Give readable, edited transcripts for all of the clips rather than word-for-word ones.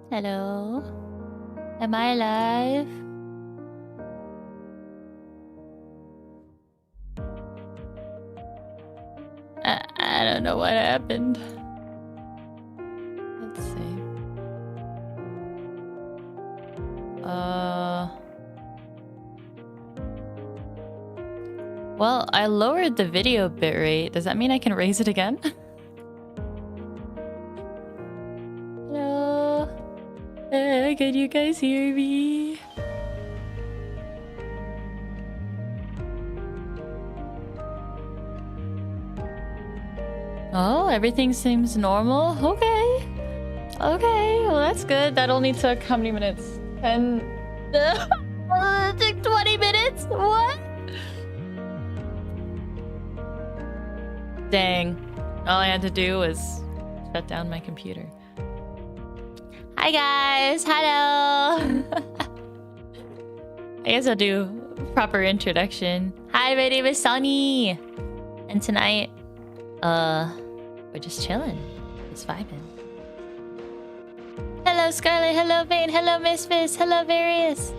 Hello? Am I alive? I don't know what happened. Let's see. Well, I lowered the video bitrate. Does that mean I can raise it again? Hello? Can you guys hear me? Oh, everything seems normal? Okay. Okay, well that's good. That only took how many minutes? 10... it took 20 minutes? What? Dang. All I had to do was shut down my computer. Hi guys! Hello! I guess I'll do proper introduction. Hi, my name is Sunny! And tonight, we're just chilling. Just vibing. Hello Scarlet, hello Vane, hello Misfits, hello Various!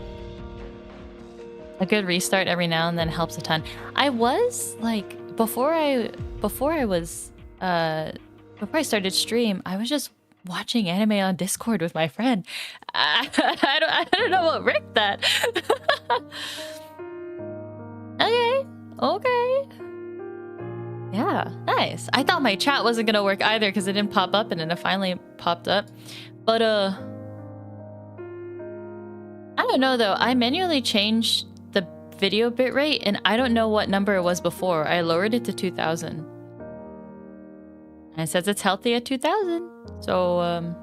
A good restart every now and then helps a ton. I was, like, before I started stream, I was just watching anime on Discord with my friend. I don't know what rigged that. Okay. Yeah, nice. I thought my chat wasn't gonna work either because it didn't pop up, and then it finally popped up. But I don't know though. I manually changed the video bitrate, and I don't know what number it was before. I lowered it to 2000. And it says it's healthy at 2000. So,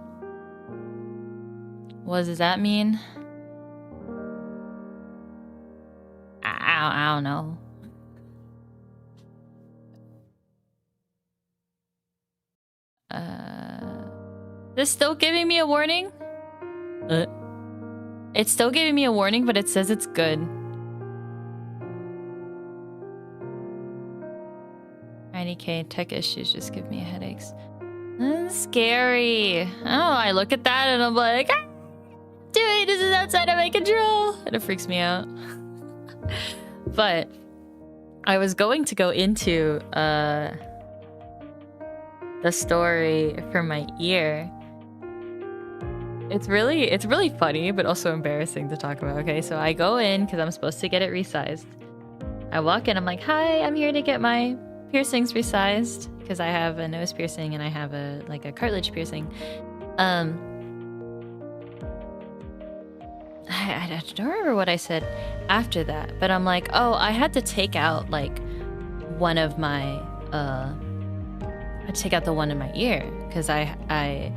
what does that mean? I don't know. This still giving me a warning? It's still giving me a warning, but it says it's good. 90k tech issues just give me headaches. That's scary. Oh, I look at that and I'm like, ah, dude, this is outside of my control. And it freaks me out. But I was going to go into the story for my ear. It's really funny, but also embarrassing to talk about. Okay, so I go in because I'm supposed to get it resized. I walk in, I'm like, hi, I'm here to get my piercings resized because I have a nose piercing and I have a cartilage piercing. I don't remember what I said after that, but I'm like, oh, I had to take out like one of my I had to take out the one in my ear because I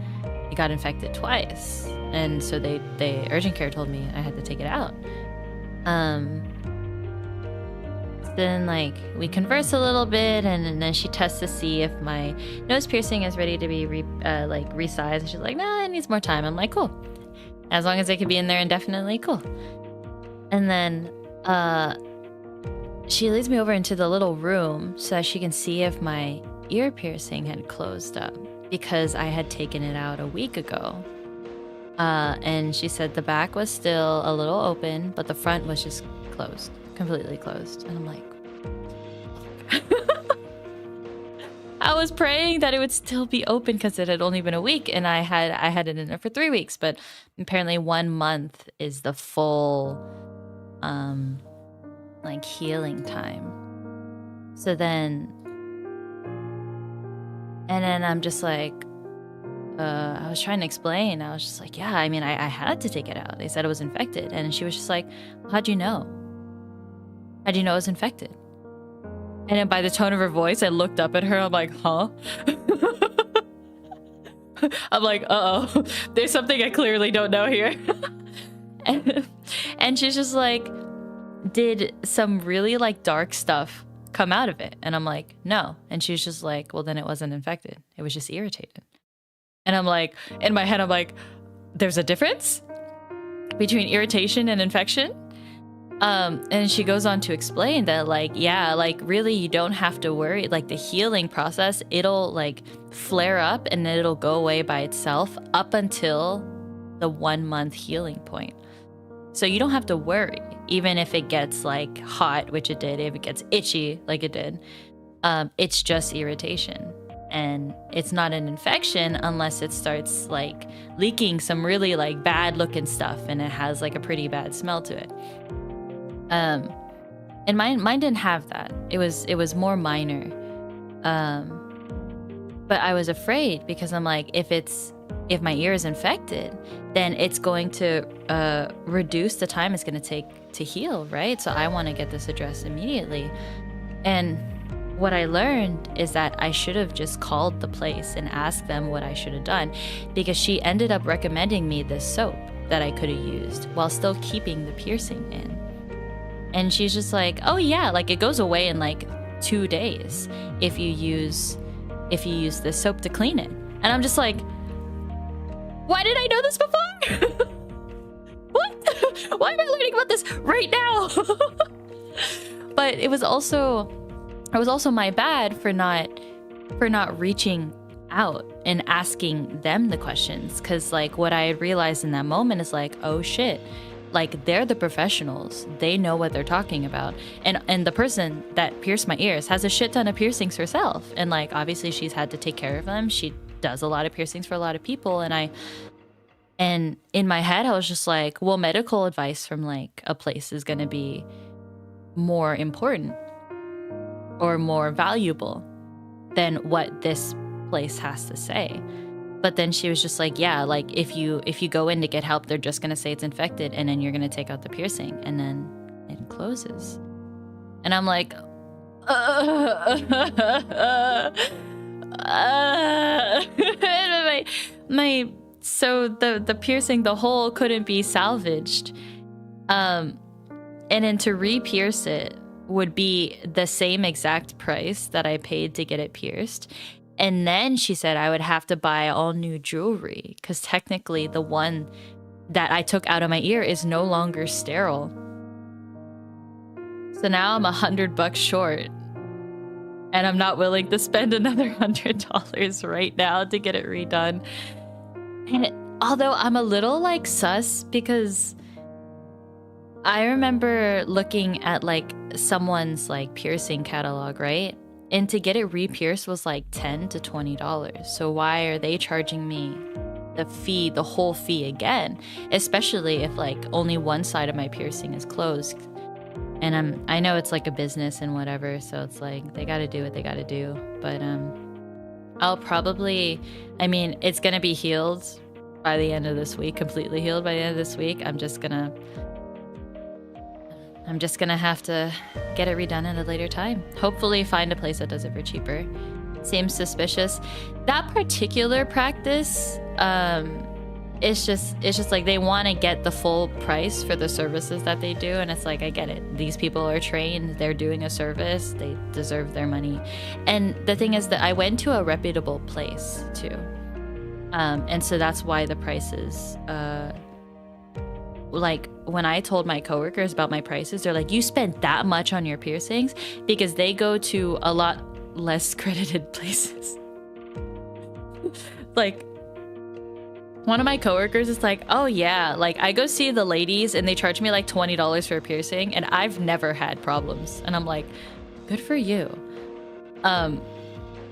got infected twice, and so they urgent care told me I had to take it out. Then like we converse a little bit, and then she tests to see if my nose piercing is ready to be resized. And she's like, nah, it needs more time. I'm like, cool, as long as it could be in there indefinitely, cool. And then she leads me over into the little room so that she can see if my ear piercing had closed up, because I had taken it out a week ago. And she said the back was still a little open, but the front was just closed, completely closed. And I'm like, I was praying that it would still be open because it had only been a week, and I had it in there for 3 weeks, but apparently 1 month is the full like healing time. So then I'm just like, I was trying to explain. I was just like, yeah, I mean, I had to take it out. They said it was infected. And she was just like, well, how'd you know? How'd you know it was infected? And then by the tone of her voice, I looked up at her. I'm like, huh? I'm like, uh-oh. There's something I clearly don't know here. and she's just like, did some really like dark stuff come out of it? And I'm like, no. And she's just like, well, then it wasn't infected. It was just irritated. And I'm like, in my head, I'm like, there's a difference between irritation and infection? And she goes on to explain that, like, yeah, like, really, you don't have to worry. Like, the healing process, it'll, like, flare up and it'll go away by itself up until the 1 month healing point. So you don't have to worry, even if it gets like hot, which it did, if it gets itchy like it did, it's just irritation. And it's not an infection unless it starts like leaking some really like bad looking stuff and it has like a pretty bad smell to it. And mine didn't have that. It was more minor. But I was afraid because I'm like, if my ear is infected, then it's going to reduce the time it's going to take to heal, right? So I want to get this addressed immediately. And what I learned is that I should have just called the place and asked them what I should have done, because she ended up recommending me this soap that I could have used while still keeping the piercing in. And she's just like, oh yeah, like it goes away in like 2 days if you use this soap to clean it. And I'm just like, why did I know this before? What? Why am I learning about this right now? But it was also my bad for not reaching out and asking them the questions, because like what I had realized in that moment is like, oh shit, like they're the professionals, they know what they're talking about. And the person that pierced my ears has a shit ton of piercings herself, and like obviously she's had to take care of them. She does a lot of piercings for a lot of people. And in my head I was just like, well, medical advice from like a place is going to be more important or more valuable than what this place has to say. But then she was just like, yeah, like if you go in to get help, they're just going to say it's infected, and then you're going to take out the piercing and then it closes. And I'm like, so the piercing, the hole couldn't be salvaged. And then to re-pierce it would be the same exact price that I paid to get it pierced. And then she said I would have to buy all new jewelry, because technically the one that I took out of my ear is no longer sterile. So now I'm $100 short, and I'm not willing to spend another $100 right now to get it redone. And although I'm a little like sus, because I remember looking at like someone's like piercing catalog, right? And to get it re-pierced was like $10 to $20. So why are they charging me the whole fee again? Especially if like only one side of my piercing is closed. And I know it's like a business and whatever, so it's like they gotta do what they gotta do. But I'll probably, I mean, it's gonna be healed by the end of this week, completely healed by the end of this week. I'm just gonna have to get it redone at a later time. Hopefully find a place that does it for cheaper. Seems suspicious. That particular practice, it's just like they want to get the full price for the services that they do, and it's like, I get it. These people are trained, they're doing a service, they deserve their money. And the thing is that I went to a reputable place too. And so that's why the prices, like when I told my coworkers about my prices, they're like, you spent that much on your piercings? Because they go to a lot less credited places. Like one of my coworkers is like, oh yeah, like I go see the ladies and they charge me like $20 for a piercing, and I've never had problems. And I'm like, good for you. I'm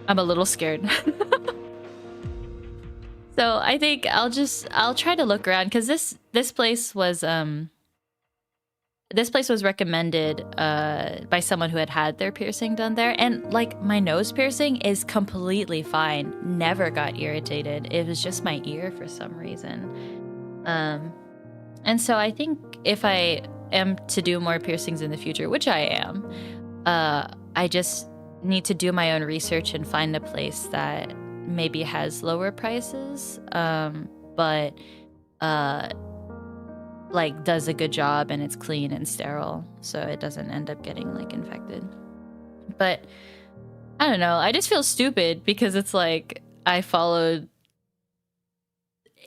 a little scared. So I think I'll try to look around, because this place was recommended by someone who had their piercing done there, and like my nose piercing is completely fine, never got irritated. It was just my ear for some reason. And so I think if I am to do more piercings in the future, which I am, I just need to do my own research and find a place that maybe has lower prices, but like does a good job and it's clean and sterile, so it doesn't end up getting like infected. But I don't know, I just feel stupid because it's like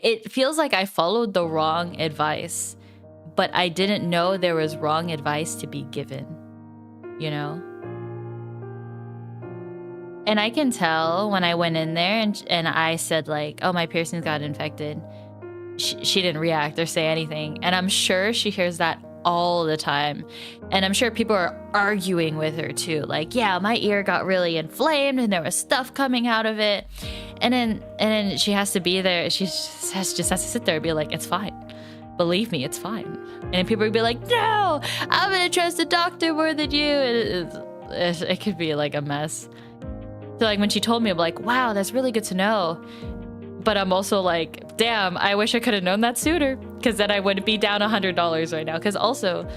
it feels like I followed the wrong advice, but I didn't know there was wrong advice to be given, you know? And I can tell when I went in there and I said like, oh, my piercings got infected. she didn't react or say anything. And I'm sure she hears that all the time. And I'm sure people are arguing with her too. Like, yeah, my ear got really inflamed and there was stuff coming out of it. And then she has to be there. She just has to sit there and be like, it's fine. Believe me, it's fine. And then people would be like, no, I'm gonna trust the doctor more than you. It could be like a mess. So like when she told me, I'm like, wow, that's really good to know. But I'm also like, damn, I wish I could have known that sooner, because then I wouldn't be down $100 right now. Because also,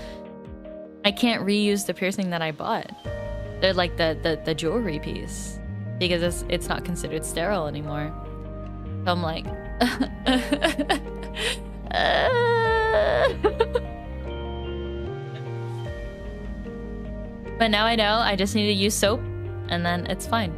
I can't reuse the piercing that I bought. They're like the jewelry piece, because it's not considered sterile anymore. So I'm like, but now I know I just need to use soap, and then it's fine.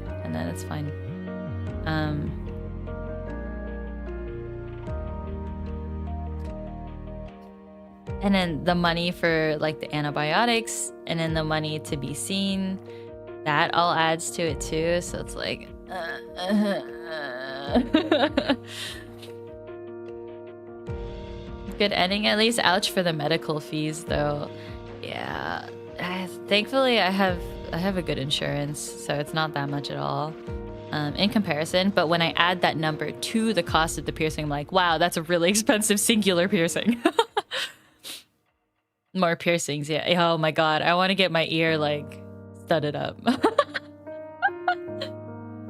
And then the money for like the antibiotics, and then the money to be seen, that all adds to it too. So it's like, good ending at least. Ouch for the medical fees though. Yeah, thankfully I have a good insurance, so it's not that much at all in comparison. But when I add that number to the cost of the piercing, I'm like, wow, that's a really expensive singular piercing. More piercings, yeah. Oh my god, I want to get my ear like studded up. Oh,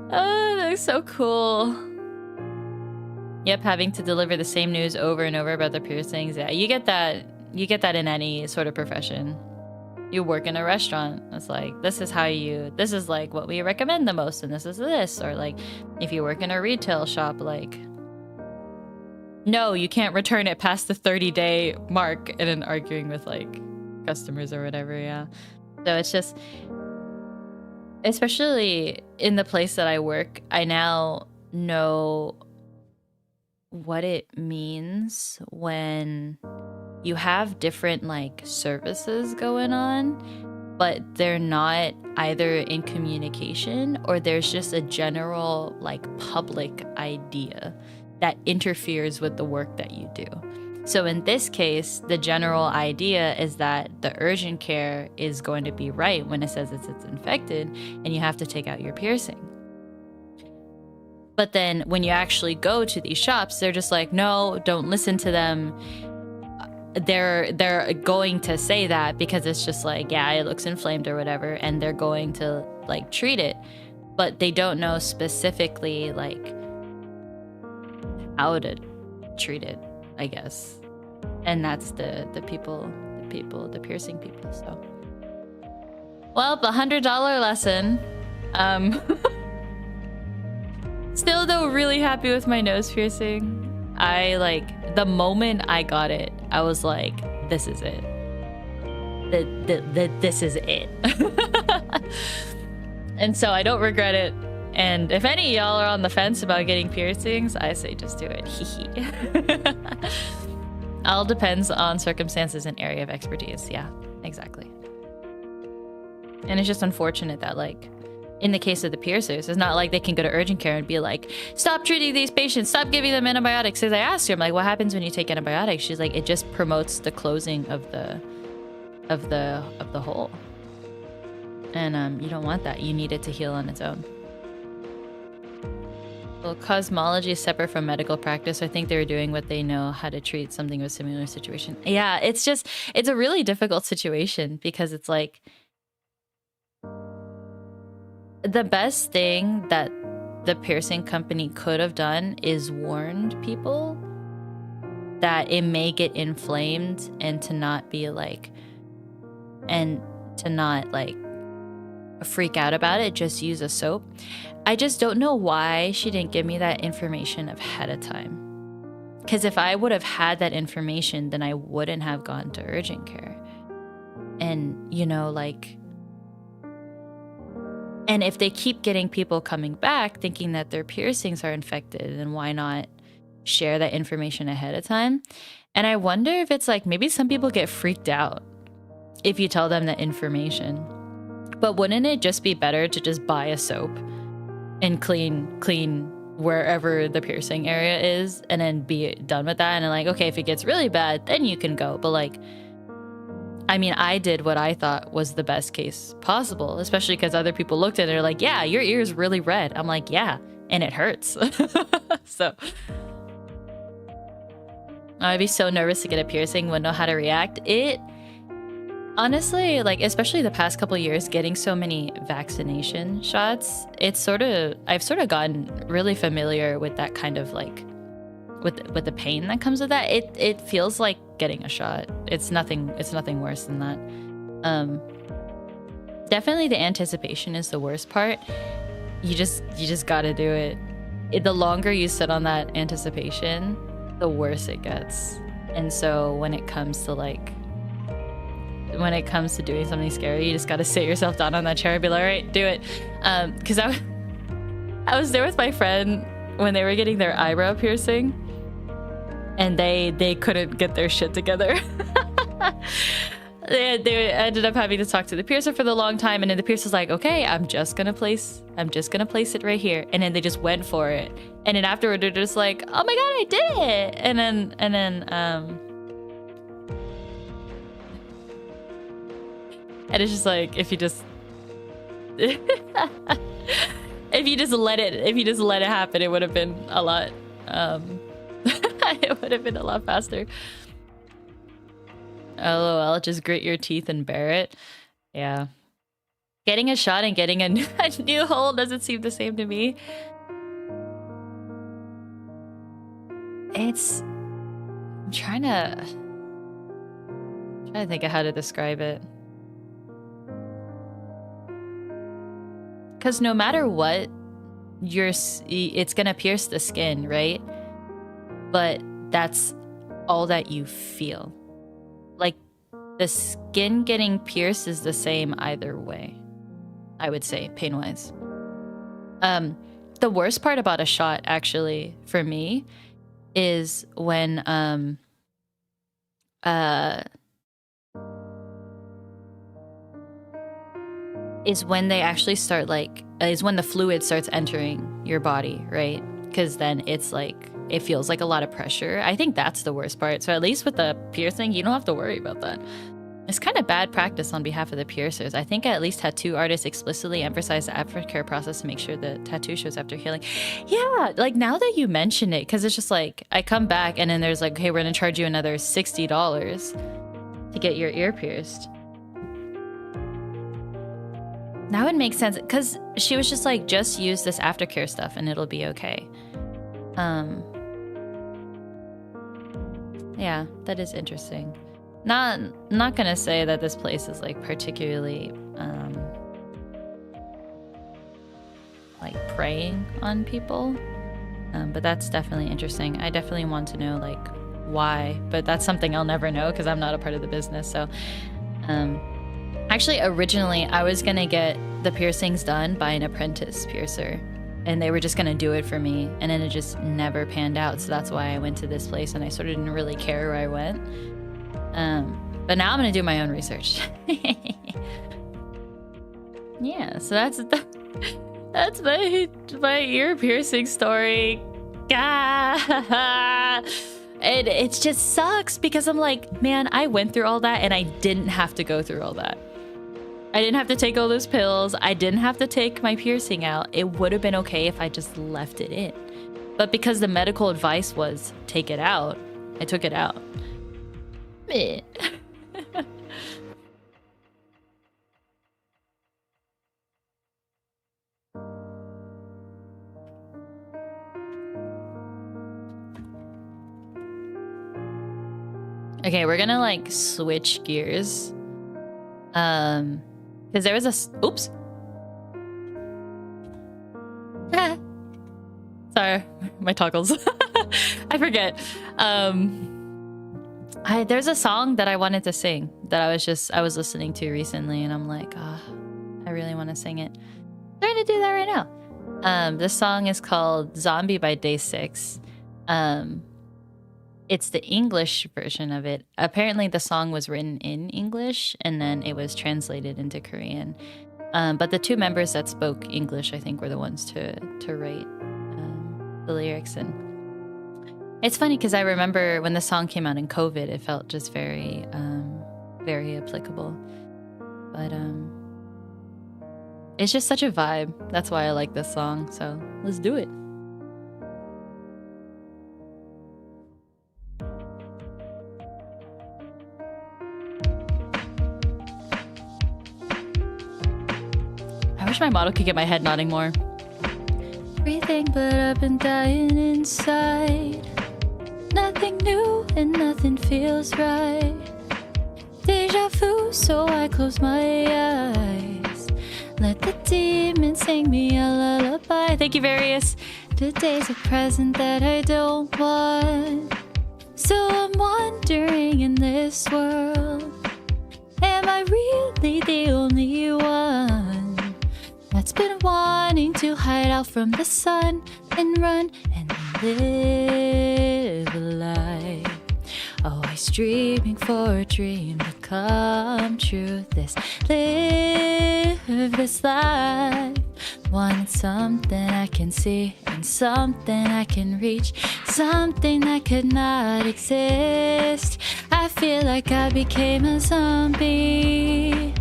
that looks so cool. Yep, having to deliver the same news over and over about the piercings. Yeah, you get that in any sort of profession. You work in a restaurant, it's like, this is like what we recommend the most, and this is this. Or like if you work in a retail shop, like, no, you can't return it past the 30-day mark, and then arguing with like customers or whatever. Yeah, so it's just, especially in the place that I work, I now know what it means when you have different like services going on, but they're not either in communication, or there's just a general like public idea that interferes with the work that you do. So in this case, the general idea is that the urgent care is going to be right when it says it's infected and you have to take out your piercing. But then when you actually go to these shops, they're just like, no, don't listen to them. They're going to say that because it's just like, yeah, it looks inflamed or whatever, and they're going to like treat it, but they don't know specifically like how to treat it, I guess. And that's the piercing people. So, well, the $100 lesson. Still though, really happy with my nose piercing. I like, the moment I got it, I was like, this is it. This is it. And so I don't regret it. And if any of y'all are on the fence about getting piercings, I say just do it. All depends on circumstances and area of expertise. Yeah, exactly. And it's just unfortunate that like, in the case of the piercers, it's not like they can go to urgent care and be like, stop treating these patients, stop giving them antibiotics. Because I asked her, I'm like, what happens when you take antibiotics? She's like, it just promotes the closing of the hole. And you don't want that. You need it to heal on its own. Well, cosmology is separate from medical practice. I think they're doing what they know how to treat something with similar situation. Yeah, it's a really difficult situation, because it's like, the best thing that the piercing company could have done is warned people that it may get inflamed, and to not be like, and to not like freak out about it, just use a soap. I just don't know why she didn't give me that information ahead of time. Because if I would have had that information, then I wouldn't have gone to urgent care. And, you know, like, and if they keep getting people coming back thinking that their piercings are infected, then why not share that information ahead of time? And I wonder if it's like, maybe some people get freaked out if you tell them that information. But wouldn't it just be better to just buy a soap and clean wherever the piercing area is and then be done with that. And then like, okay, if it gets really bad, then you can go. But like, I mean, I did what I thought was the best case possible, especially because other people looked at it and are like, yeah, your ear is really red. I'm like, yeah, and it hurts. So I'd be so nervous to get a piercing, wouldn't know how to react. It honestly, like, especially the past couple of years, getting so many vaccination shots, I've sort of gotten really familiar with that kind of like, with the pain that comes with that. It feels like getting a shot. It's nothing worse than that. Definitely the anticipation is the worst part. You just gotta do it. The longer you sit on that anticipation, the worse it gets. And so when it comes to doing something scary, you just gotta sit yourself down on that chair and be like, all right, do it. Because I was there with my friend when they were getting their eyebrow piercing, and they couldn't get their shit together. They ended up having to talk to the piercer for the long time, and then the piercer's like, okay, I'm just gonna place it right here. And then they just went for it. And then afterward they're just like, oh my god, I did it. And then and it's just like, if you just let it happen, it would have been a lot it would have been a lot faster. LOL, just grit your teeth and bear it. Yeah. Getting a shot and getting a new hole doesn't seem the same to me. I'm trying to think of how to describe it. Because no matter what, it's gonna pierce the skin, right? But that's all that you feel. Like, the skin getting pierced is the same either way, I would say, pain-wise. The worst part about a shot, actually, for me, is when they actually start, like, is when the fluid starts entering your body, right? Because then it's like, it feels like a lot of pressure. I think that's the worst part. So at least with the piercing, you don't have to worry about that. It's kind of bad practice on behalf of the piercers. I think at least tattoo artists explicitly emphasize the aftercare process to make sure the tattoo shows after healing. Yeah, like, now that you mention it, because it's just like, I come back and then there's like, okay, we're gonna charge you another $60 to get your ear pierced. That would make sense, because she was just like, just use this aftercare stuff and it'll be okay. Yeah, that is interesting. Not gonna say that this place is like particularly like preying on people, but that's definitely interesting. I definitely want to know like why, but that's something I'll never know because I'm not a part of the business. So actually, originally I was gonna get the piercings done by an apprentice piercer, and they were just gonna do it for me, and then it just never panned out. So that's why I went to this place, and I sort of didn't really care where I went. But now I'm gonna do my own research. Yeah, so that's my ear piercing story. And it just sucks because I'm like, man, I went through all that and I didn't have to go through all that. I didn't have to take all those pills. I didn't have to take my piercing out. It would have been okay if I just left it in. But because the medical advice was take it out, I took it out. Meh. Okay, we're gonna like switch gears. Because there was a oops. Sorry, my toggles. I forget. There's a song that I wanted to sing that I was listening to recently, and I'm like, I really want to sing it. I'm trying to do that right now. This song is called Zombie by Day 6. It's the English version of it. Apparently the song was written in English and then it was translated into Korean. But the two members that spoke English, I think, were the ones to write the lyrics. And it's funny because I remember when the song came out in COVID, it felt just very applicable. But it's just such a vibe. That's why I like this song. So let's do it. I wish my model could get my head nodding more. Everything but up and dying inside. Nothing new and nothing feels right. Deja vu, so I close my eyes. Let the demons sing me a lullaby. Thank you, Various. Today's a present that I don't want. So I'm wondering in this world, am I really the only one that's been wanting to hide out from the sun and run and live a life? Always dreaming for a dream to come true. Live this life. Wanting something I can see and something I can reach, something that could not exist. I feel like I became a zombie,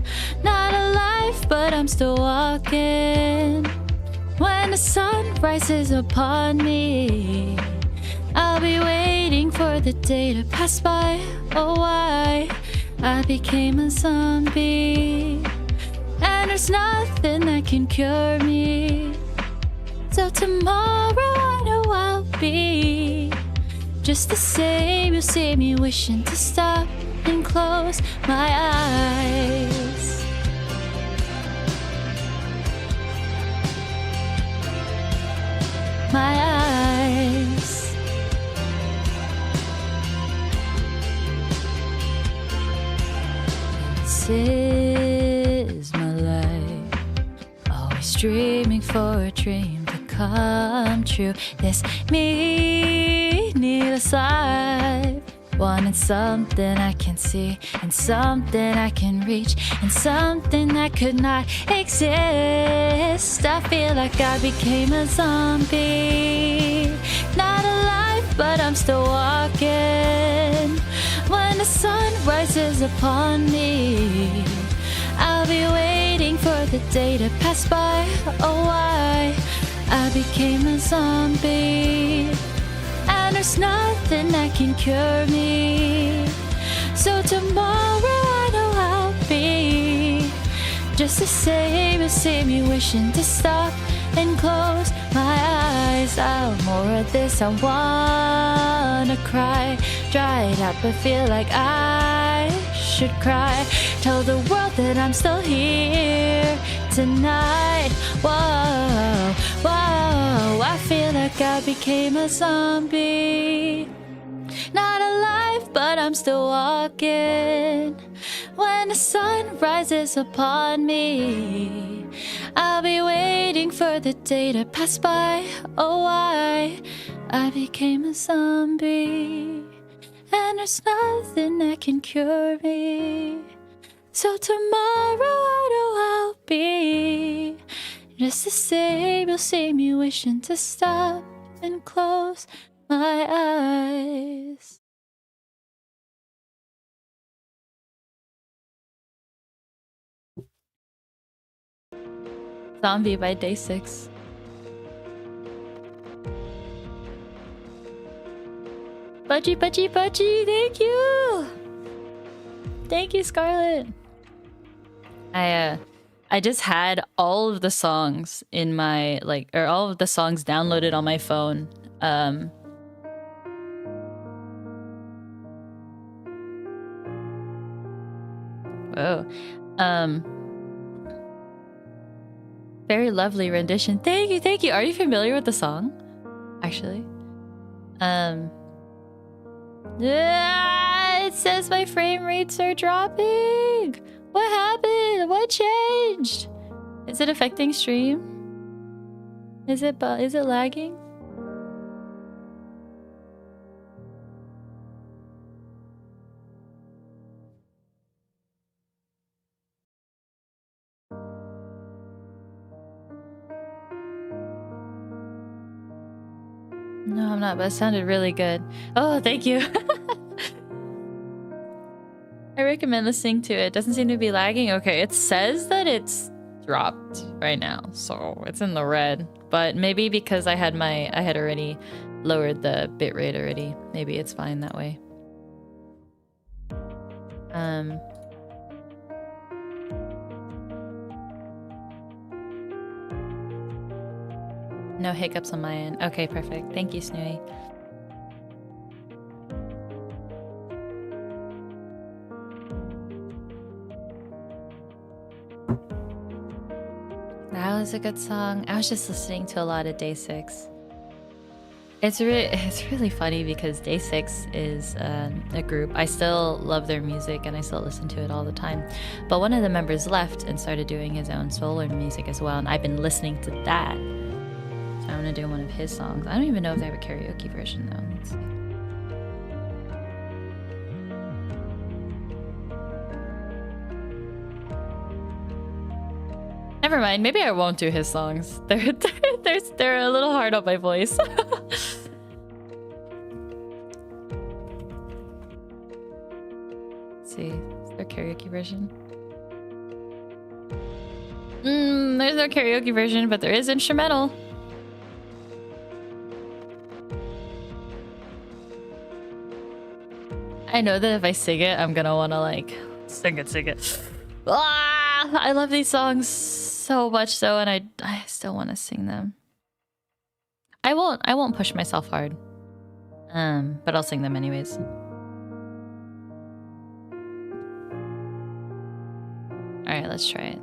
not alive, but I'm still walking. When the sun rises upon me, I'll be waiting for the day to pass by. Oh, why I became a zombie, and there's nothing that can cure me. So tomorrow I know I'll be just the same. You'll see me wishing to stop and close my eyes. My eyes. This is my life. Always dreaming for a dream to come true. This meaningless life. Wanting something I can see and something I can reach and something that could not exist. I feel like I became a zombie, not alive, but I'm still walking. When the sun rises upon me, I'll be waiting for the day to pass by. Oh, why I became a zombie, and there's nothing that can cure me. So tomorrow I know I'll be just the same. You'll see me wishing to stop and close my eyes. Oh, more of this, I wanna cry. Dried up, I feel like I should cry. Tell the world that I'm still here tonight. Whoa, whoa, I feel like I became a zombie, not alive, but I'm still walking. When the sun rises upon me, I'll be waiting for the day to pass by. Oh, why I became a zombie, and there's nothing that can cure me. So tomorrow I know I'll be just the same. You'll see me wishing to stop and close my eyes. Zombie by Day 6. Budgie, budgie, budgie, thank you! Thank you, Scarlett. I just had all of the songs in my, or all of the songs downloaded on my phone. Whoa. Very lovely rendition. Thank you, thank you. Are you familiar with the song? Actually. It says my frame rates are dropping. What happened? What changed? Is it affecting stream? Is it lagging? No, I'm not, but it sounded really good. Oh, thank you. I recommend listening to it. Doesn't seem to be lagging. Okay, it says that it's dropped right now, so it's in the red. But maybe because I had already lowered the bitrate already. Maybe it's fine that way. No hiccups on my end. Okay, perfect. Thank you, Snooey. That was a good song. I was just listening to a lot of Day 6. It's really funny because Day 6 is a group. I still love their music and I still listen to it all the time. But one of the members left and started doing his own solo music as well, and I've been listening to that. So I'm gonna do one of his songs. I don't even know if they have a karaoke version though. Let's see. Never mind. Maybe I won't do his songs. They're a little hard on my voice. Let's see. Is there a karaoke version? There's no karaoke version, but there is instrumental. I know that if I sing it, I'm gonna wanna like sing it. Ah, I love these songs so much so, and I still want to sing them. I won't push myself hard. But I'll sing them anyways. All right, let's try it.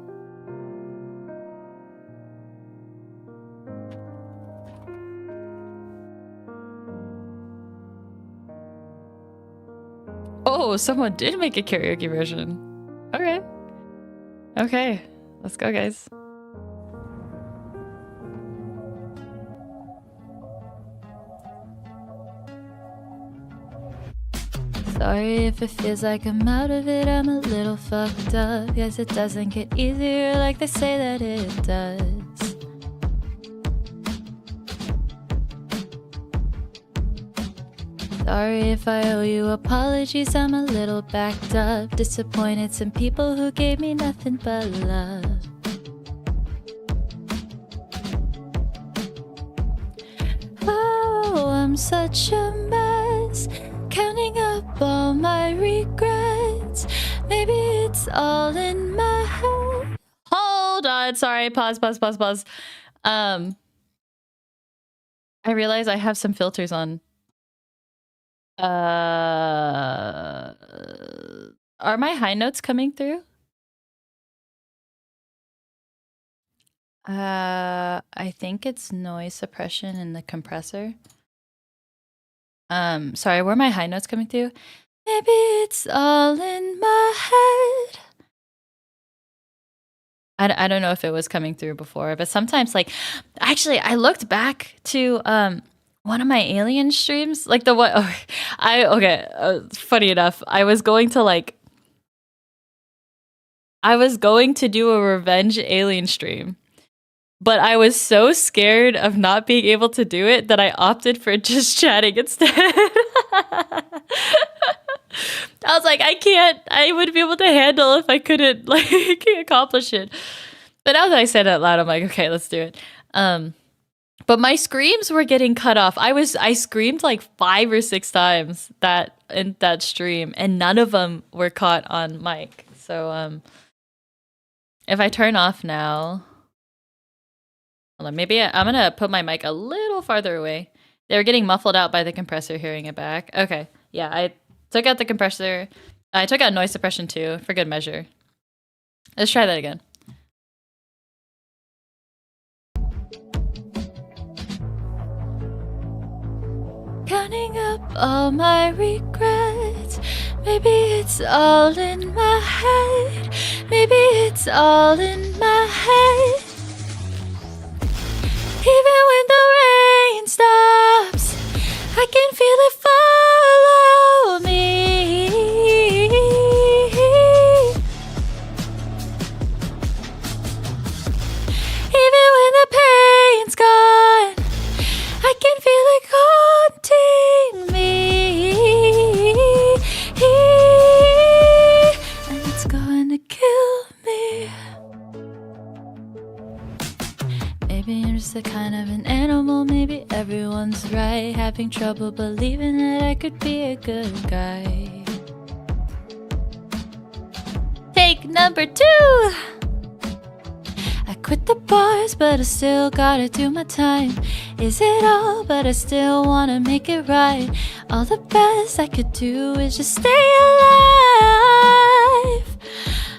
Oh, someone did make a karaoke version. Okay. Okay. Let's go, guys. Sorry if it feels like I'm out of it, I'm a little fucked up. Yes, it doesn't get easier like they say that it does. Sorry if I owe you apologies, I'm a little backed up. Disappointed some people who gave me nothing but love. Oh, I'm such a mess, counting up all my regrets. Maybe it's all in my head. Hold on, sorry, pause. I realize I have some filters on. Are my high notes coming through? I think it's noise suppression in the compressor. Sorry, were my high notes coming through? Maybe it's all in my head. I don't know if it was coming through before, but sometimes, like, actually, I looked back to one of my alien streams, like the one. Okay, funny enough, I was going to do a revenge alien stream, but I was so scared of not being able to do it that I opted for just chatting instead. I was like, I wouldn't be able to handle if I couldn't accomplish it. But now that I said it out loud, I'm like, okay, let's do it. But my screams were getting cut off. I screamed like 5 or 6 times in that stream, and none of them were caught on mic. So if I turn off now, hold on, maybe I'm gonna put my mic a little farther away. They were getting muffled out by the compressor, hearing it back. Okay, yeah, I took out the compressor. I took out noise suppression too, for good measure. Let's try that again. Counting up all my regrets. Maybe it's all in my head. Maybe it's all in my head. Even when the rain stops, I can feel it follow me. Even when the pain's gone, I can feel it go. having trouble believing that I could be a good guy. Take number 2. I quit the bars, but I still gotta do my time. Is it all, but I still wanna make it right. All the best I could do is just stay alive.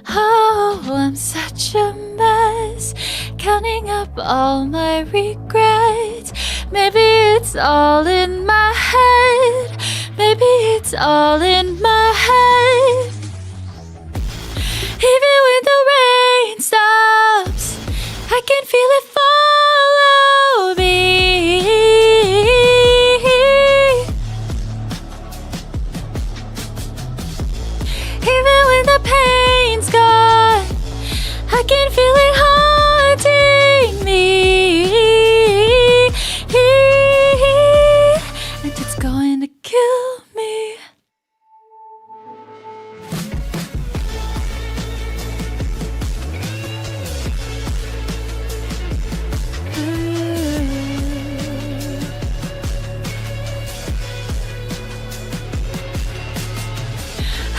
Oh, I'm such a mess, counting up all my regrets. Maybe it's all in my head. Maybe it's all in my head. Even when the rain stops, I can feel it follow me. Even when the pain's gone, I can feel it haunting me. And it's going to kill me.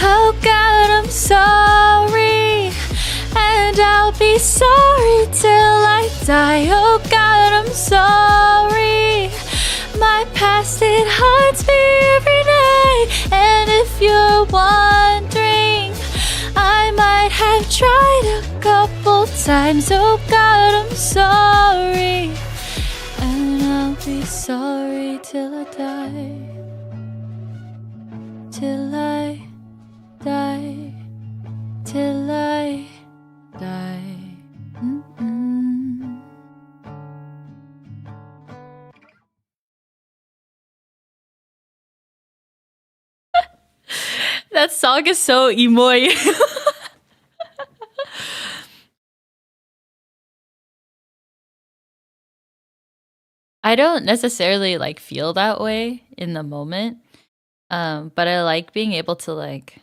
Oh God, I'm sorry, and I'll be sorry till I die. Oh God, I'm sorry. My past, it haunts me every night. And if you're wondering, I might have tried a couple times. Oh God, I'm sorry, and I'll be sorry till I die. Till I die, till I die. That song is so emo. I don't necessarily like feel that way in the moment, but I like being able to like,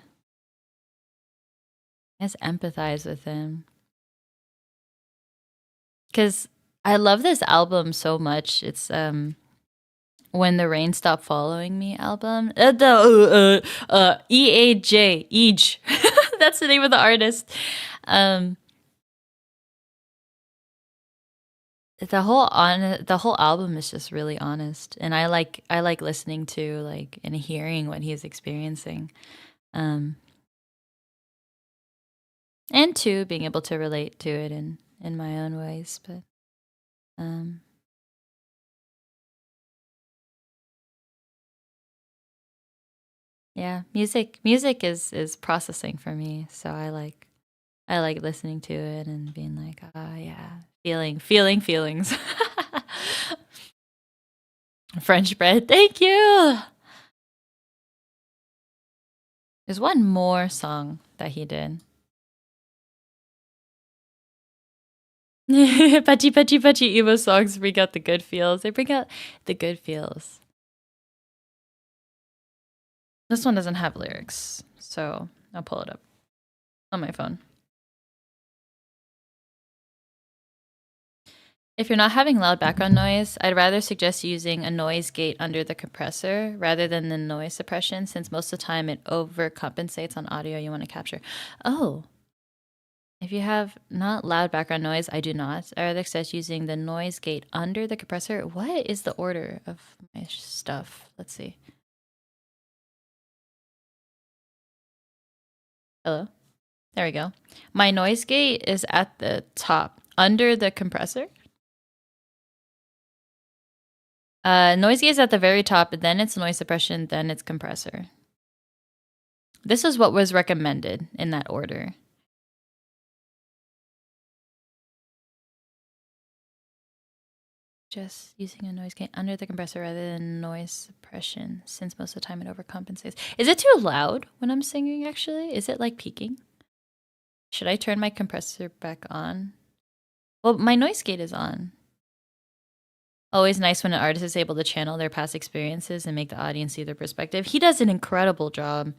I guess, empathize with him. Because I love this album so much. It's When the Rain Stopped Following Me album. EAJ, Eej. That's the name of the artist. The whole album is just really honest, and I like listening to like and hearing what he's experiencing. And too being able to relate to it in my own ways, but yeah, music is processing for me, so I like listening to it and being like, yeah, feeling feelings. French bread, thank you. There's one more song that he did. Patchy emo songs bring out the good feels. They bring out the good feels. This one doesn't have lyrics, so I'll pull it up on my phone. If you're not having loud background noise, I'd rather suggest using a noise gate under the compressor rather than the noise suppression, since most of the time it overcompensates on audio you want to capture. Oh. If you have not loud background noise, I do not. I rather suggest using the noise gate under the compressor. What is the order of my stuff? Let's see. Hello? There we go. My noise gate is at the top, under the compressor. Noise gate is at the very top, then it's noise suppression, then it's compressor. This is what was recommended in that order. Just using a noise gate under the compressor rather than noise suppression, since most of the time it overcompensates. Is it too loud when I'm singing, actually? Is it like peaking? Should I turn my compressor back on? Well, my noise gate is on. Always nice when an artist is able to channel their past experiences and make the audience see their perspective. He does an incredible job.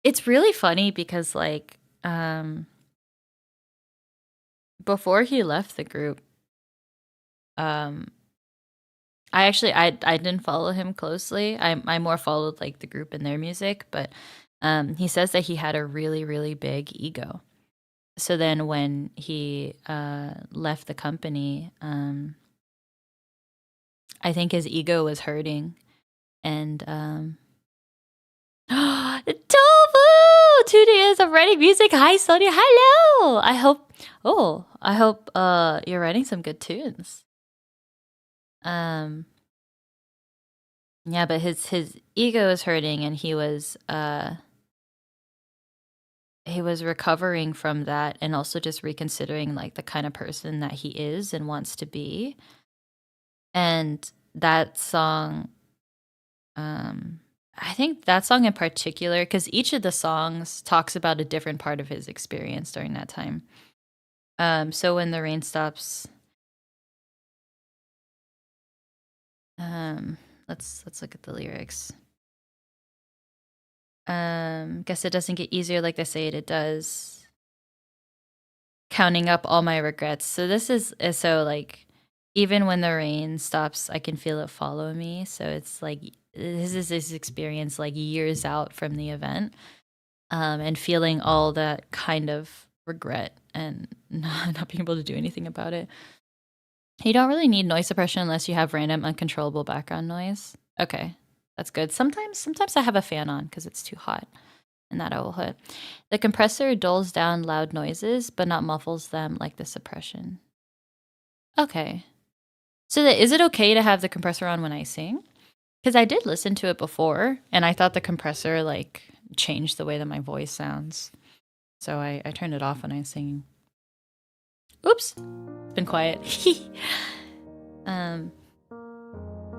It's really funny because, like, before he left the group, I I didn't follow him closely. I more followed like the group and their music, but he says that he had a really big ego. So then when he left the company, I think his ego was hurting, and Tofu! 2 days of writing music. Hi, Sonia. Hello. I hope you're writing some good tunes. Yeah, but his ego is hurting, and he was recovering from that, and also just reconsidering like the kind of person that he is and wants to be. And that song, I think that song in particular, because each of the songs talks about a different part of his experience during that time. So when the rain stops, let's look at the lyrics. Guess it doesn't get easier like they say it does. Counting up all my regrets. So this is so like, even when the rain stops, I can feel it follow me. So it's like this is his experience like years out from the event, and feeling all that kind of regret and not being able to do anything about it. You don't really need noise suppression unless you have random uncontrollable background noise. Okay, that's good. Sometimes I have a fan on because it's too hot, and that I will hit. The compressor dulls down loud noises, but not muffles them like the suppression. Okay. So is it okay to have the compressor on when I sing? Because I did listen to it before, and I thought the compressor like changed the way that my voice sounds. So I turned it off when I was singing. Oops, it's been quiet.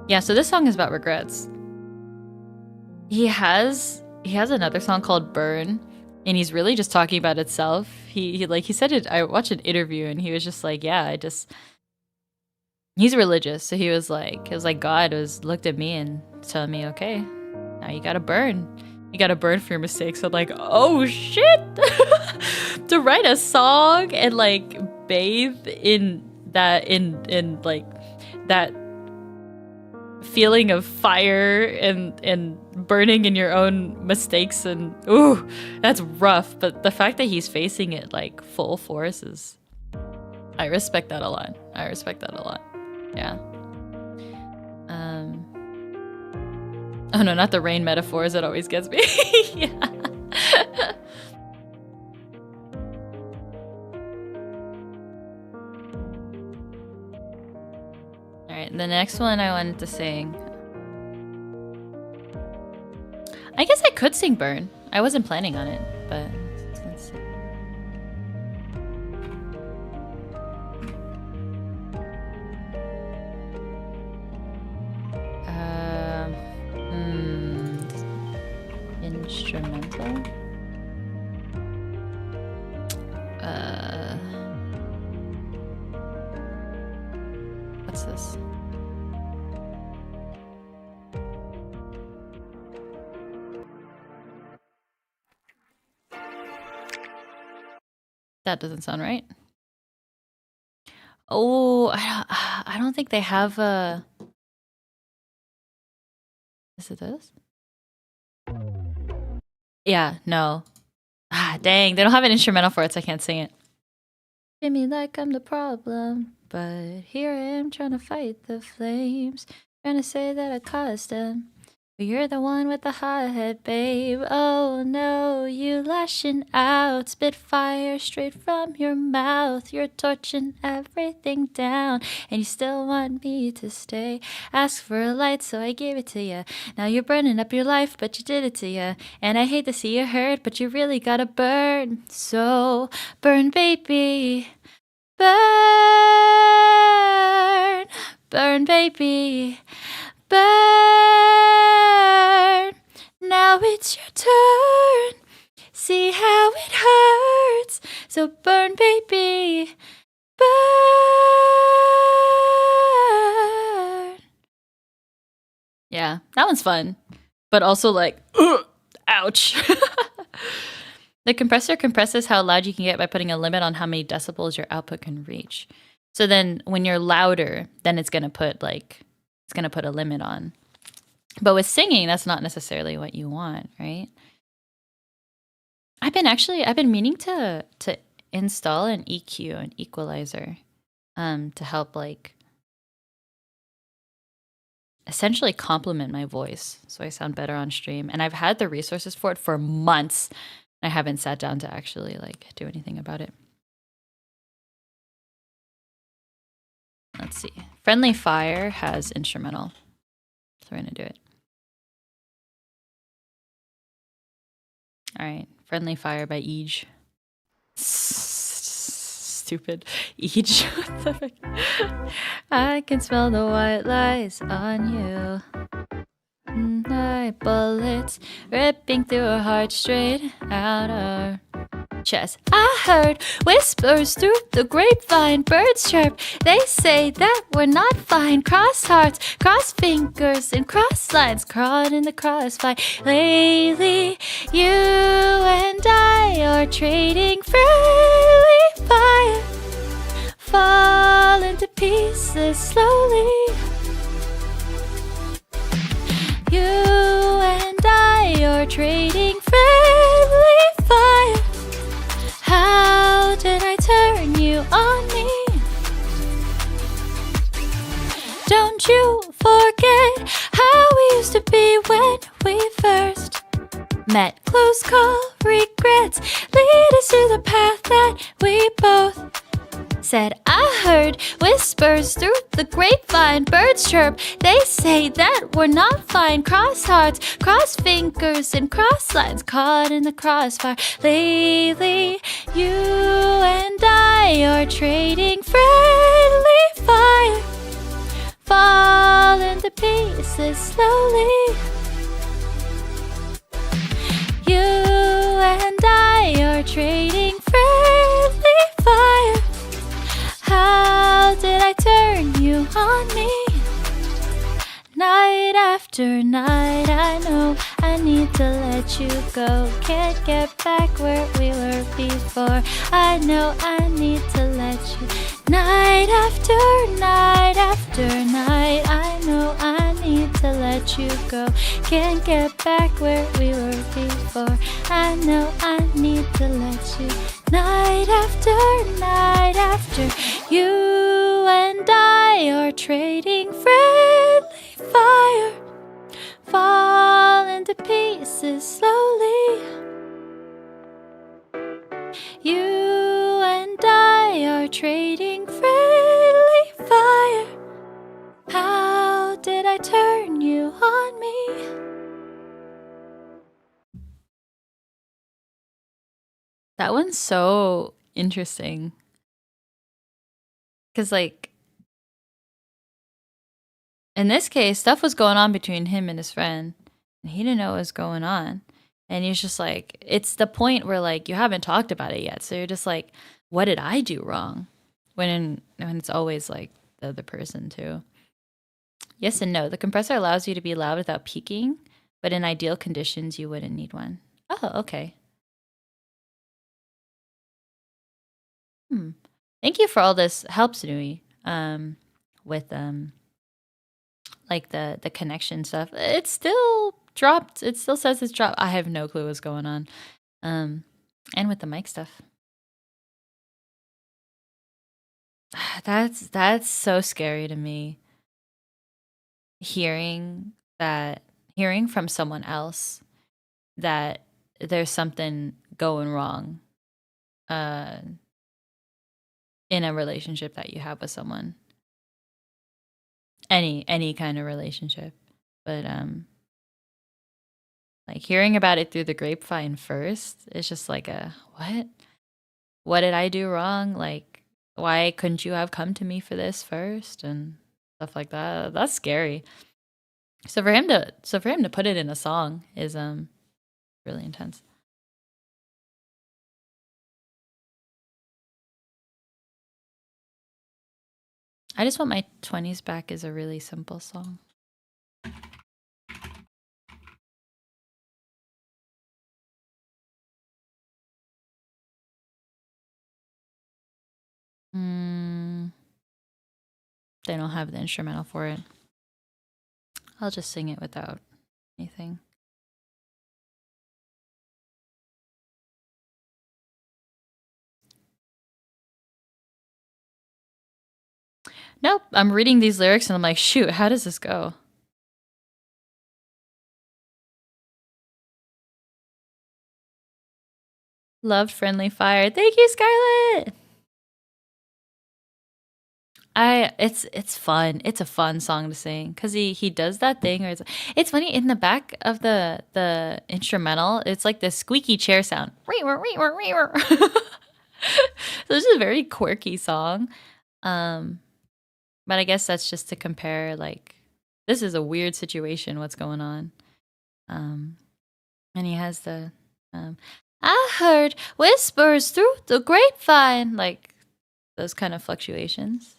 Yeah, so this song is about regrets. He has another song called Burn, and he's really just talking about itself. He said it, I watched an interview and he was just like, yeah, he's religious, so he was like, God was looked at me and telling me, okay, now you gotta burn. You gotta burn for your mistakes. So I'm like, oh shit! To write a song and like bathe in like that feeling of fire and burning in your own mistakes, and ooh, that's rough. But the fact that he's facing it like full force is, I respect that a lot. Yeah. Oh no, not the rain metaphors. It always gets me. Yeah. All right, the next one I wanted to sing. I guess I could sing Burn. I wasn't planning on it, but let's see. Instrumental. What's this? That doesn't sound right. Oh, I don't think they have a. Is it this? Yeah, no. Ah, dang, they don't have an instrumental for it, so I can't sing it. Treat me like I'm the problem, but here I am trying to fight the flames, trying to say that I caused them. But you're the one with the hot head, babe. Oh no, you lashing out, spit fire straight from your mouth. You're torching everything down, and you still want me to stay. Ask for a light, so I gave it to you. Now you're burning up your life, but you did it to you. And I hate to see you hurt, but you really gotta burn. So burn, baby. Burn, burn, baby. Burn. Now it's your turn. See how it hurts. So burn, baby. Burn. Yeah, that one's fun. But also like, ouch. The compressor compresses how loud you can get by putting a limit on how many decibels your output can reach. So then when you're louder, then it's going to put like it's going to put a limit on. But with singing, that's not necessarily what you want, right? I've been meaning to install an EQ, an equalizer, to help like essentially complement my voice so I sound better on stream. And I've had the resources for it for months. I haven't sat down to actually like do anything about it. Let's see. Friendly Fire has instrumental. So we're gonna do it. All right. Friendly Fire by Eej. Stupid. Eej. What the fuck? I can smell the white lies on you. Night bullets ripping through her heart straight out her chest. I heard whispers through the grapevine, birds chirp. They say that we're not fine. Cross hearts, cross fingers, and cross lines, caught in the crossfire. Lately, you and I are trading friendly fire, falling to pieces slowly. You and I are trading friendly fire. How did I turn you on me? Don't you forget how we used to be when we first met. Close call, regrets lead us to the path that we both said. I heard whispers through the grapevine, birds chirp. They say that we're not fine. Cross hearts, cross fingers, and cross lines, caught in the crossfire. Lately, you and I are trading friendly fire, falling to pieces slowly. You and I are trading friendly fire. How did I turn you on me? Night after night, I know I need to let you go. Can't get back where we were before. I know I need to let you. Night after night after night, I know I need to let you go. Can't get back where we were before. I know I need to let you. Night after night after, you and I are trading friendly fire, falling to pieces slowly. You and I are trading friendly fire. How did I turn you on me? That one's so interesting. Because, like, in this case, stuff was going on between him and his friend, and he didn't know what was going on. And he's just like, it's the point where, like, you haven't talked about it yet. So you're just like, what did I do wrong? When it's always, like, the other person, too. Yes and no. The compressor allows you to be loud without peaking, but in ideal conditions, you wouldn't need one. Oh, okay. Thank you for all this help, Sunui. With like the connection stuff. It's still dropped. It still says it's dropped. I have no clue what's going on. And with the mic stuff. That's so scary to me. Hearing from someone else that there's something going wrong in a relationship that you have with someone. Any kind of relationship. But like hearing about it through the grapevine first, it's just like what did I do wrong? Like, why couldn't you have come to me for this first and stuff like that? That's scary. So for him to put it in a song is really intense. I Just Want My 20s Back is a really simple song. They don't have the instrumental for it. I'll just sing it without anything. Nope, I'm reading these lyrics and I'm like, shoot, how does this go? Loved Friendly Fire. Thank you, Scarlett. It's fun. It's a fun song to sing because he does that thing where it's funny in the back of the instrumental. It's like this squeaky chair sound. So this is a very quirky song. But I guess that's just to compare, like, this is a weird situation, what's going on. And he has the, I heard whispers through the grapevine, like those kind of fluctuations.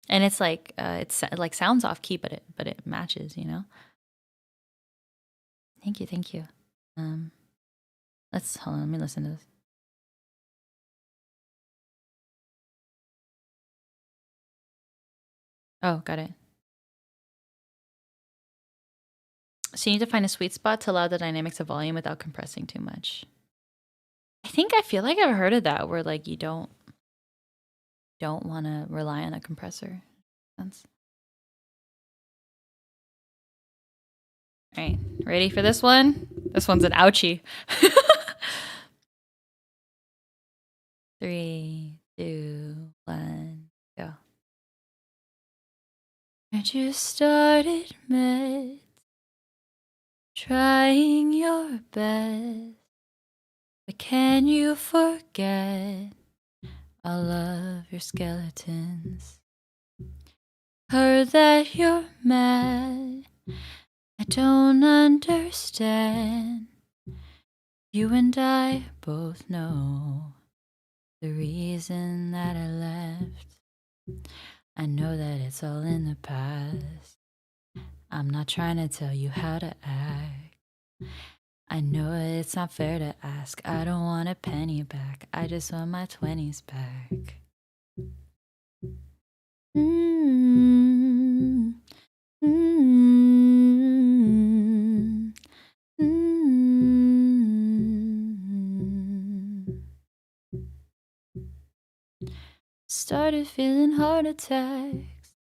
And it's like, like sounds off key, but it matches, you know? Thank you, thank you. Hold on, let me listen to this. Oh, got it. So you need to find a sweet spot to allow the dynamics of volume without compressing too much. I feel like I've heard of that where like you don't want to rely on a compressor. Sense. All right, ready for this one? This one's an ouchie. 3, 2, 1, go. And you started med, trying your best, but can you forget all of your skeletons? Heard that you're mad, I don't understand. You and I both know the reason that I left. I know that it's all in the past. I'm not trying to tell you how to act. I know it's not fair to ask. I don't want a penny back. I just want my 20s back. Started feeling heart attacks.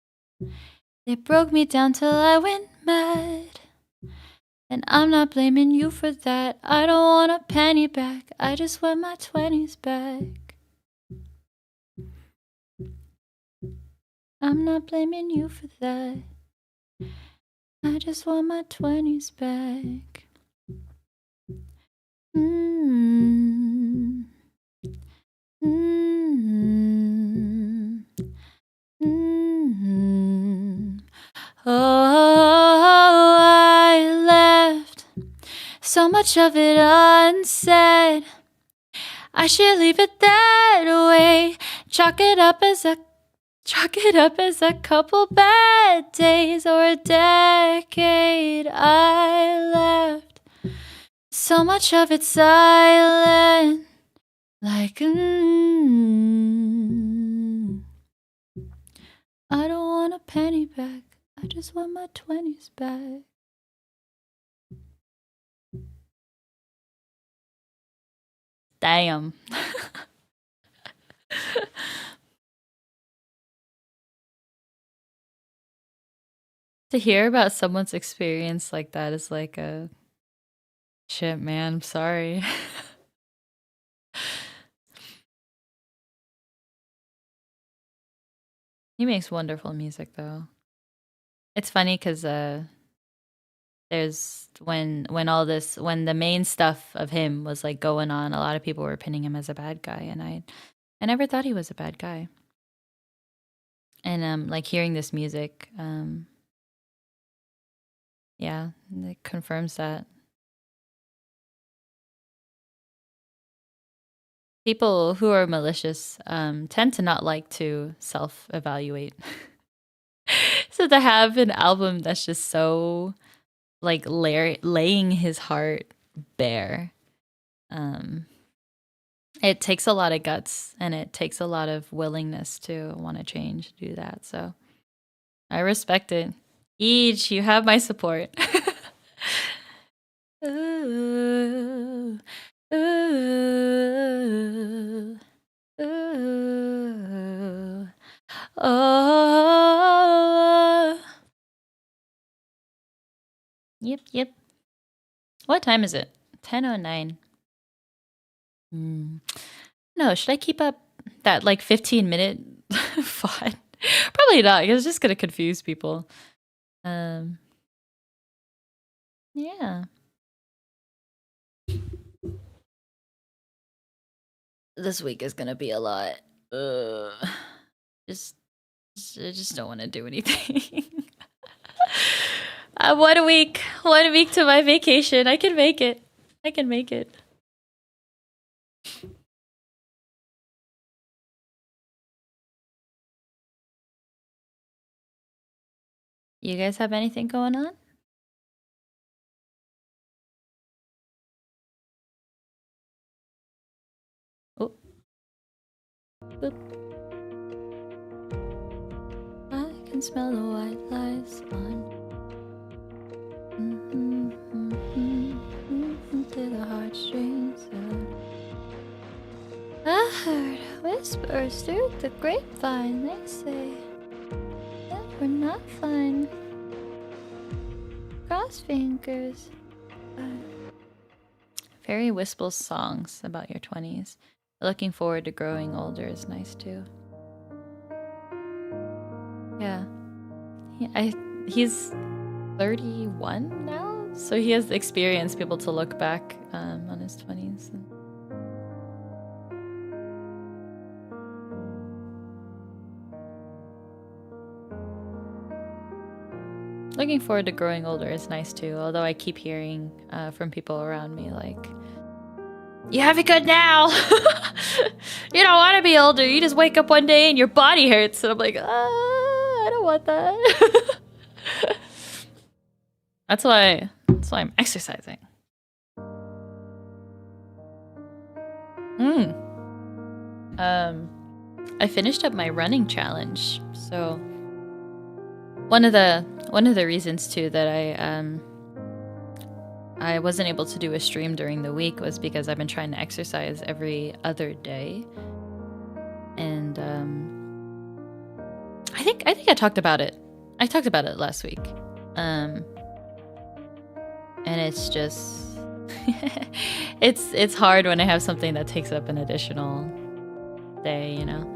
They broke me down till I went mad. And I'm not blaming you for that. I don't want a penny back. I just want my 20s back. I'm not blaming you for that. I just want my 20s back. Oh, I left so much of it unsaid. I should leave it that way. Chalk it up as a couple bad days or a decade. I left so much of it silent, like I don't want a penny back. I just want my 20s back. Damn. To hear about someone's experience like that is like a shit, man. I'm sorry. He makes wonderful music, though. It's funny because there's when the main stuff of him was like going on, a lot of people were pinning him as a bad guy, and I never thought he was a bad guy. And like hearing this music, yeah, it confirms that. People who are malicious tend to not like to self-evaluate. So to have an album that's just so like laying his heart bare, it takes a lot of guts and it takes a lot of willingness to want to change, do that. So I respect it. Each, you have my support. Ooh, ooh, ooh, oh. Yep, yep. What time is it? 10:09. No, should I keep up that like 15-minute fun? Probably not. It's just gonna confuse people. Yeah. This week is gonna be a lot. Just I just don't want to do anything. 1 week. 1 week to my vacation. I can make it. I can make it. You guys have anything going on? Oh. Boop. I can smell the white lies on. To the heartstrings. I heard whispers through the grapevine. They say that we're not fine. Cross fingers. Fairy Wispel's songs about your 20s. Looking forward to growing older is nice too. Yeah. He's 31 now, so he has experience, people to look back on his 20s. Looking forward to growing older is nice too, although I keep hearing from people around me like, you have it good now! You don't want to be older, you just wake up one day and your body hurts. And I'm like, I don't want that. That's why I'm exercising. I finished up my running challenge, so one of the reasons too that I wasn't able to do a stream during the week was because I've been trying to exercise every other day, and I think I talked about it. I talked about it last week, and it's just it's hard when I have something that takes up an additional day, you know.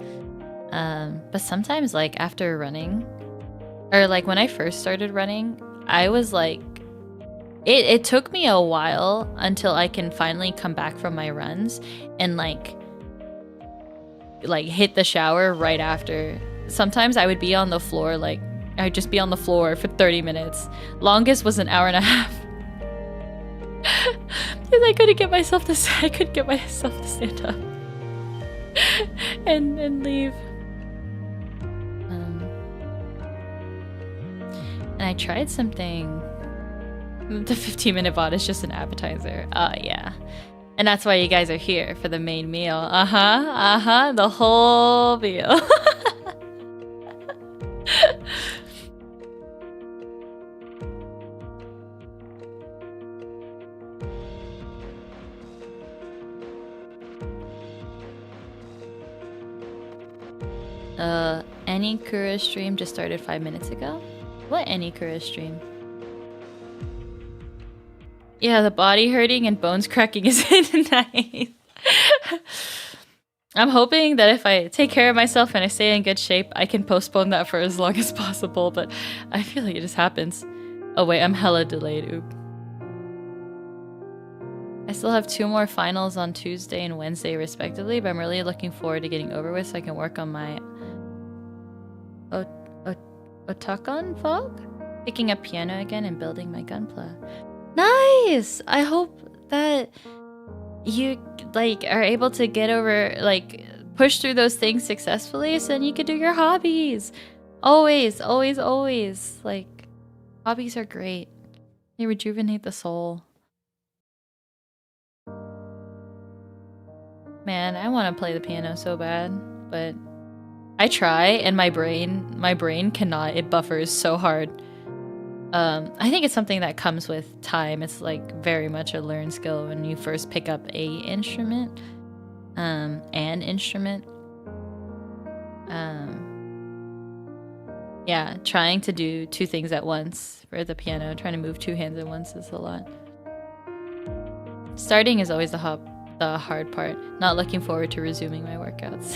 But sometimes, like after running, or like when I first started running, I was like, it took me a while until I can finally come back from my runs and like hit the shower right after. Sometimes I would be on the floor, like I'd just be on the floor for 30 minutes. Longest was an hour and a half. Because I couldn't get myself to stand up and leave. And I tried something. The 15-minute VOD is just an appetizer. Yeah. And that's why you guys are here, for the main meal. The whole meal. Any Kura stream just started 5 minutes ago? What any Kura stream? Yeah, the body hurting and bones cracking is nice. I'm hoping that if I take care of myself and I stay in good shape, I can postpone that for as long as possible, but I feel like it just happens. Oh wait, I'm hella delayed, oop. I still have 2 more finals on Tuesday and Wednesday respectively, but I'm really looking forward to getting over with so I can work on my Otakon Fog? Picking up piano again and building my gunpla. Nice! I hope that you like are able to get over, like push through those things successfully so then you can do your hobbies. Always, always, always. Like, hobbies are great. They rejuvenate the soul. Man, I want to play the piano so bad, but I try and my brain cannot. It buffers so hard. I think it's something that comes with time. It's like very much a learned skill when you first pick up an instrument. Yeah, trying to do two things at once for the piano, trying to move two hands at once is a lot. Starting is always the hard part. Not looking forward to resuming my workouts.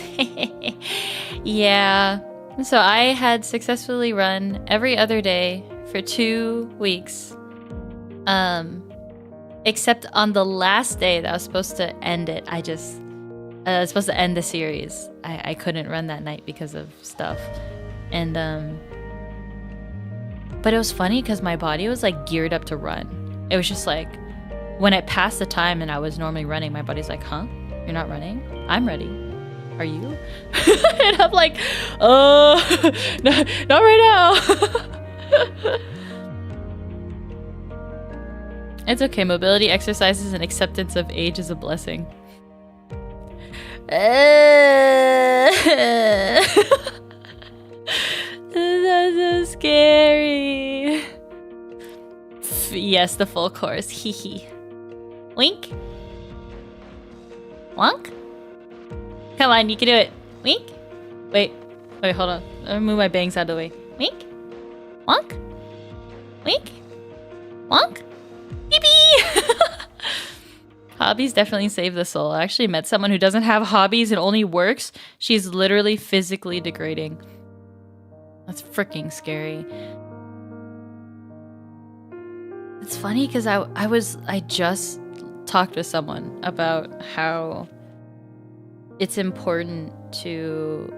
Yeah. So I had successfully run every other day for 2 weeks. Except on the last day that I was supposed to end it, I was supposed to end the series. I couldn't run that night because of stuff. And but it was funny because my body was like geared up to run. It was just like when it passed the time and I was normally running, my body's like, huh? You're not running? I'm ready. Are you? And I'm like, no, not right now. It's okay. Mobility exercises and acceptance of age is a blessing. That's so scary. Yes, the full course. Hee hee. Wink. Wonk. Come on, you can do it. Wink. Wait, hold on. Let me move my bangs out of the way. Wink. Wonk. Wink. Wonk. Beep. Hobbies definitely save the soul. I actually met someone who doesn't have hobbies and only works. She's literally physically degrading. That's freaking scary. It's funny because I just talked to someone about how it's important to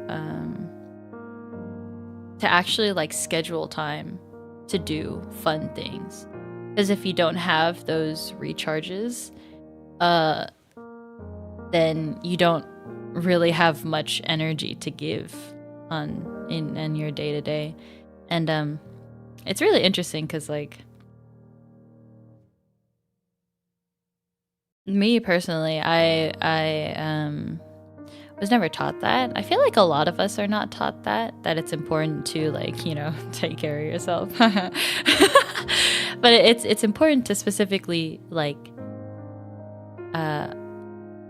actually like schedule time to do fun things. Because if you don't have those recharges, then you don't really have much energy to give in your day to day, and it's really interesting because like me personally, I was never taught that. I feel like a lot of us are not taught that it's important to like, take care of yourself. But it's important to specifically like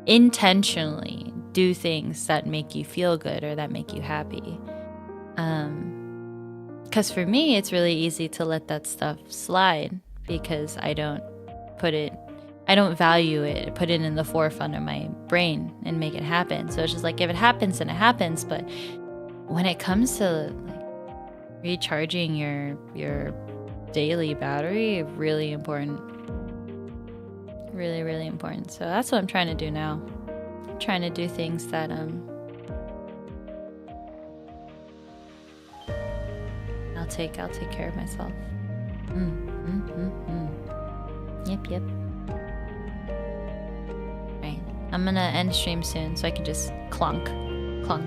intentionally do things that make you feel good or that make you happy. Because for me, it's really easy to let that stuff slide because I don't value it, put it in the forefront of my brain and make it happen. So it's just like, if it happens, then it happens. But when it comes to like recharging your daily battery, really important. Really, really important. So that's what I'm trying to do now. I'm trying to do things that I'll take care of myself. Yep. Right. I'm gonna end stream soon so I can just clunk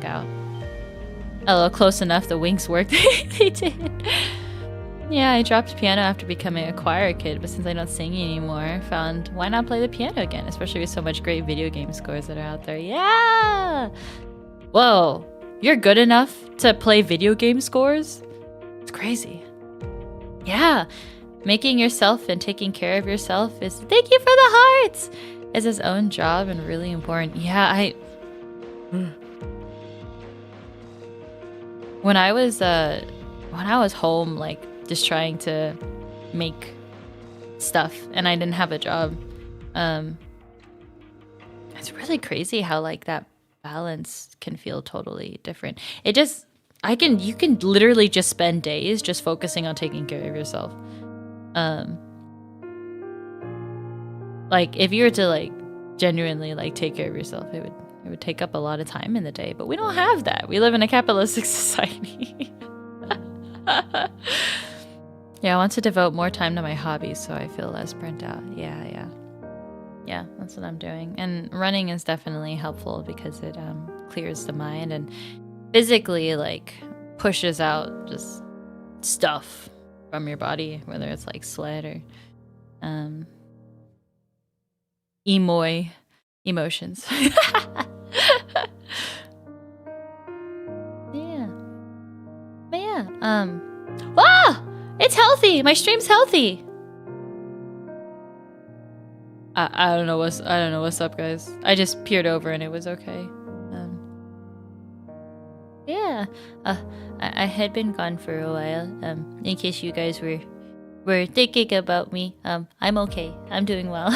out. A little close enough. The winks worked. They did. Yeah, I dropped piano after becoming a choir kid, but since I don't sing anymore, I found why not play the piano again, especially with so much great video game scores that are out there. Yeah! Whoa, you're good enough to play video game scores? It's crazy. Yeah, making yourself and taking care of yourself is, thank you for the hearts, is his own job and really important. Yeah, when I was home, like, just trying to make stuff and I didn't have a job, it's really crazy how like that balance can feel totally different. You can literally just spend days just focusing on taking care of yourself. Like if you were to like genuinely like take care of yourself, it would take up a lot of time in the day, but we don't have that. We live in a capitalistic society. Yeah, I want to devote more time to my hobbies so I feel less burnt out. Yeah, that's what I'm doing. And running is definitely helpful because it clears the mind and physically like pushes out just stuff from your body, whether it's like sweat or emotions. Yeah. But yeah, It's healthy. My stream's healthy. I don't know what's up, guys. I just peered over and it was okay. Yeah. I had been gone for a while. In case you guys were thinking about me. I'm okay. I'm doing well.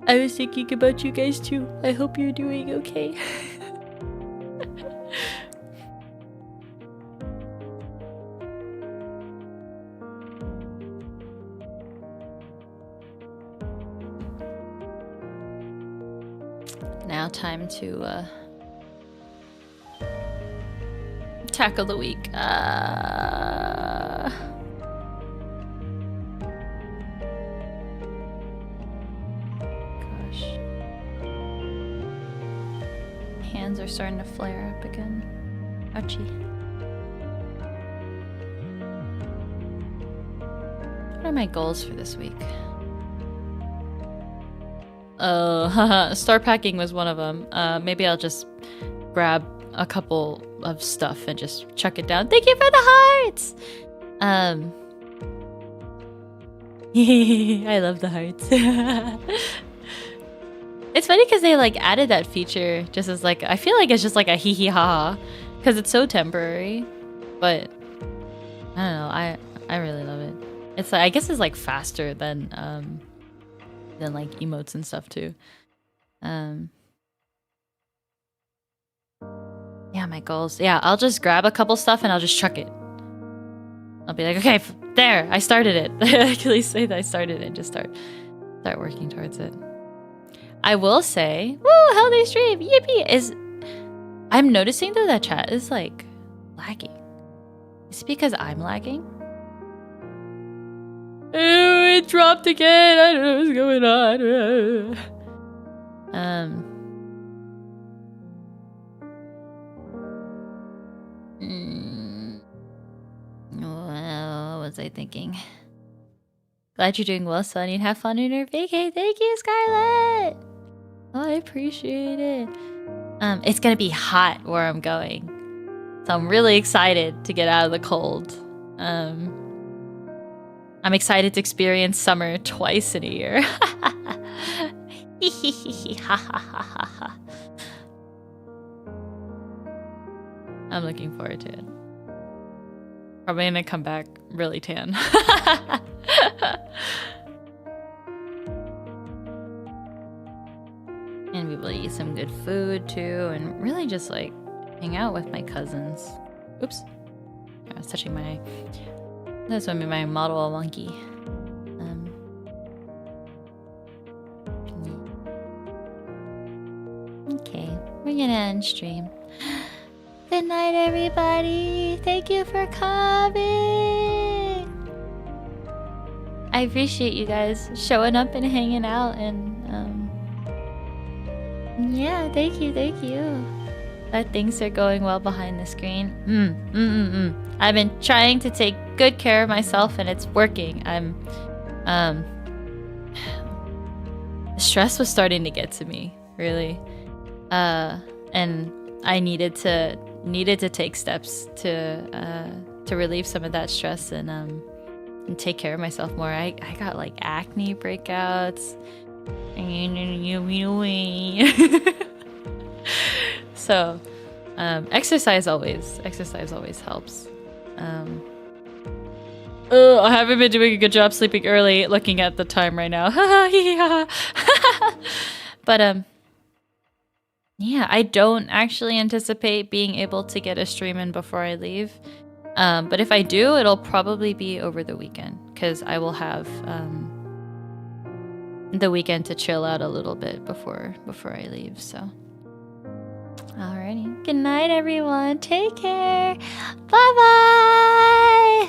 I was thinking about you guys too. I hope you're doing okay. Now time to tackle the week. Gosh. Hands are starting to flare up again. Ouchie. What are my goals for this week? Oh, start packing was one of them. Maybe I'll just grab a couple of stuff and just chuck it down. Thank you for the hearts! I love the hearts. It's funny because they like added that feature just as like, I feel like it's just like a hee hee ha ha because it's so temporary, but I don't know, I really love it. It's like, I guess it's like faster than like emotes and stuff too. Yeah, my goals. Yeah, I'll just grab a couple stuff and I'll just chuck it. I'll be like, okay, there, I started it. At least say that I started it and just start working towards it. I will say, woo, healthy stream, yippee! I'm noticing though that chat is like lagging. Is it because I'm lagging? Ew, it dropped again. I don't know what's going on. What was I thinking? Glad you're doing well, Sonny, and have fun in your vacay. Thank you, Scarlett. Oh, I appreciate it. It's gonna be hot where I'm going, so I'm really excited to get out of the cold. I'm excited to experience summer twice in a year. I'm looking forward to it. Probably gonna come back really tan. And we will eat some good food too, and really just like hang out with my cousins. Oops. I was touching my... That's what made my model all wonky. Okay, we're gonna end stream. Good night, everybody. Thank you for coming. I appreciate you guys showing up and hanging out, and yeah, thank you. That things are going well behind the screen. I've been trying to take good care of myself, and it's working. Stress was starting to get to me, really, and I needed to take steps to relieve some of that stress and take care of myself more. I got like acne breakouts. So exercise always helps. I haven't been doing a good job sleeping early, looking at the time right now. But yeah, I don't actually anticipate being able to get a stream in before I leave. But if I do, it'll probably be over the weekend, because I will have the weekend to chill out a little bit before I leave. So alrighty, good night, everyone. Take care. Bye.